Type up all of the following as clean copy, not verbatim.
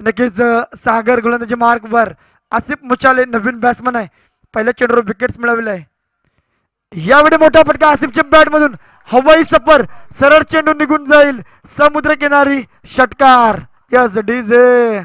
नक्कीच सागर गोलंदाजी मार्कवर आसिफ मुचाले नवीन बॅट्समन आहे. पहिल्या चेंडूवर विकेट्स मिळवले आहे. यावेळी मोठा फटका आसिफच्या बॅट मधून हवाई सफर सरळ चेंडू निघून जाईल समुद्र किनारी षटकार. यस डीजे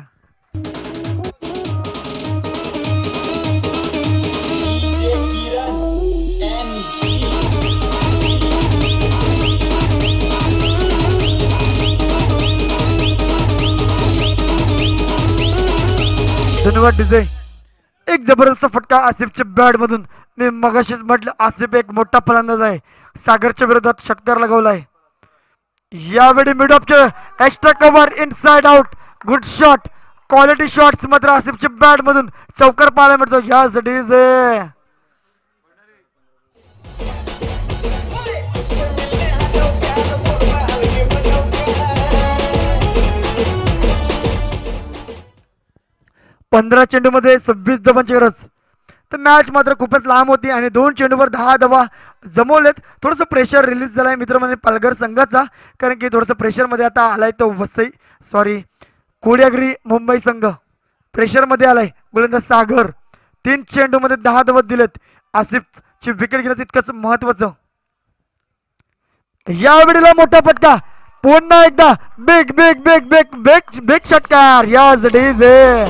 धन्यवाद डीजे. एक जबरदस्त फटका आसिफच्या बॅट मधून. मी मगाशीच म्हटलं आसिफ एक मोठा फलंदाज आहे. सागरच्या विरोधात षटकार लगावलाय. यावेळी मिड ऑफचे extra cover inside out good shot quality shots मात्र आसिफच्या बॅट मधून चौकार पाहायला मिळतो. यस डीजे 15 चेंडूमध्ये 26 धावांची गरज. तर मॅच मात्र खूपच लांब होती आणि 2 चेंडूवर 10 धावा जमवलेत. थोडंसं प्रेशर रिलीज झालाय मित्र म्हणजे पालघर संघाचा, कारण की थोडंसं प्रेशरमध्ये आता आलाय तो कोडियागिरी मुंबई संघ प्रेशरमध्ये आलाय. गोलंदाज सागर 3 चेंडूमध्ये 10 धावा दिलेत. आसिफची विकेट घेणं तितकंच महत्वाचं. यावेळेला मोठा फटका पुन्हा एकदा big big big big big big षटकार. याच डीजे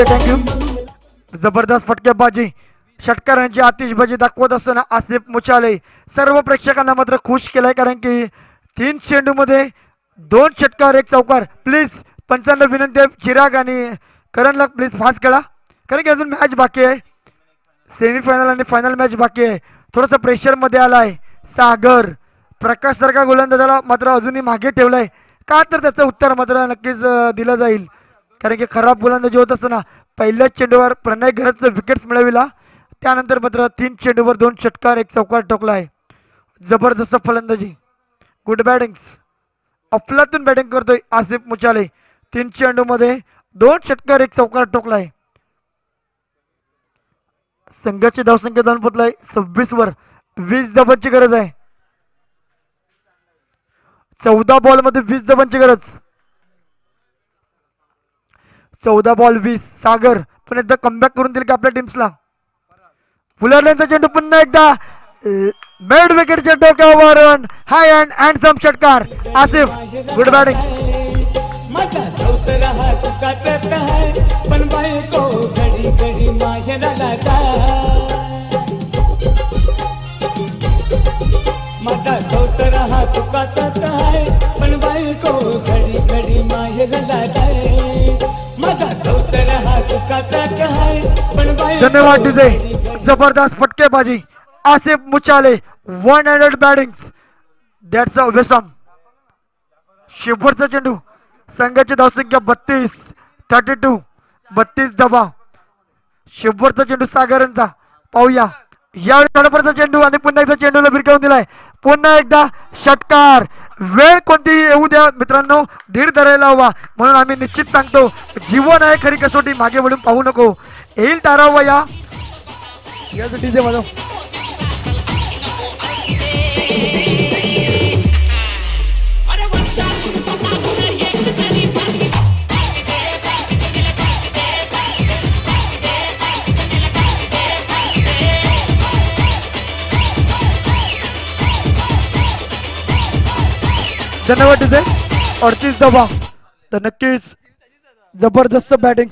थँक्यू. जबरदस्त फटकेबाजी षटकारांची आतिषबाजी दाखवत असताना आसिफ मुचाले सर्व प्रेक्षकांना मात्र खुश केलाय, कारण की 3 चेंडूमध्ये 2 षटकार 1 चौकार. प्लीज पंचांना विनंती आहे चिराग आणि करणला प्लीज फास्ट खेळा, कारण की अजून मॅच बाकी आहे. सेमीफायनल आणि फायनल मॅच बाकी आहे. थोडंसं प्रेशरमध्ये आलाय सागर. प्रकाश सारखा गोलंदाजाला मात्र अजूनही मागे ठेवलाय का, तर त्याचं उत्तर मात्र नक्कीच दिलं जाईल, कारण की खराब गोलंदाजी होत असताना पहिल्याच चेंडूवर प्रणय घरचं विकेट्स मिळविला. त्यानंतर मात्र 3 चेंडूवर 2 षटकार 1 चौकार ठोकलाय. जबरदस्त फलंदाजी गुड बॅटिंग्स. अफलातून बॅटिंग करतोय आसिफ मुचाले. 3 चेंडूमध्ये 2 षटकार 1 चौकार ठोकलाय. संघाची धावसंख्या जाऊन पोचलाय 26 वर. 20 धावांची गरज आहे. 14 बॉल मध्ये 20 धावांची गरज. 14 बॉल 20. सागर पण एकदा कमबॅक करून दिल का आपल्या टीम्सला. फुलरलेनचा चेंडू पुन्हा एकदा मिड विकेटच्या डोक्यावरून हाय अँड हँडसम षटकार. Asif good batting. धन्यवाद डीजे. जबरदस्त फटकेबाजी आसिफ मुचाले 100 बॅटिंग्स. That's a वेसम. शेवटचा चेंडू संघाची धावसंख्या 32 धावा. शेवटचा चेंडू सागरांचा पाहूया. यावेळी थोडाफारचा चेंडू आणि पुन्हा एकदा चेंडूला भिरकावून दिलाय. पुन्हा एकदा षटकार. वेळ कोणती येऊ द्या मित्रांनो, धीर धरायला हवा, म्हणून आम्ही निश्चित सांगतो जीवन आहे खरी कसोटी, मागे वळून पाहू नको. येईल तारावा या डीजे वाजव. धन्यवाद डीजे. 38 धावा. तर नक्कीच जबरदस्त बॅटिंग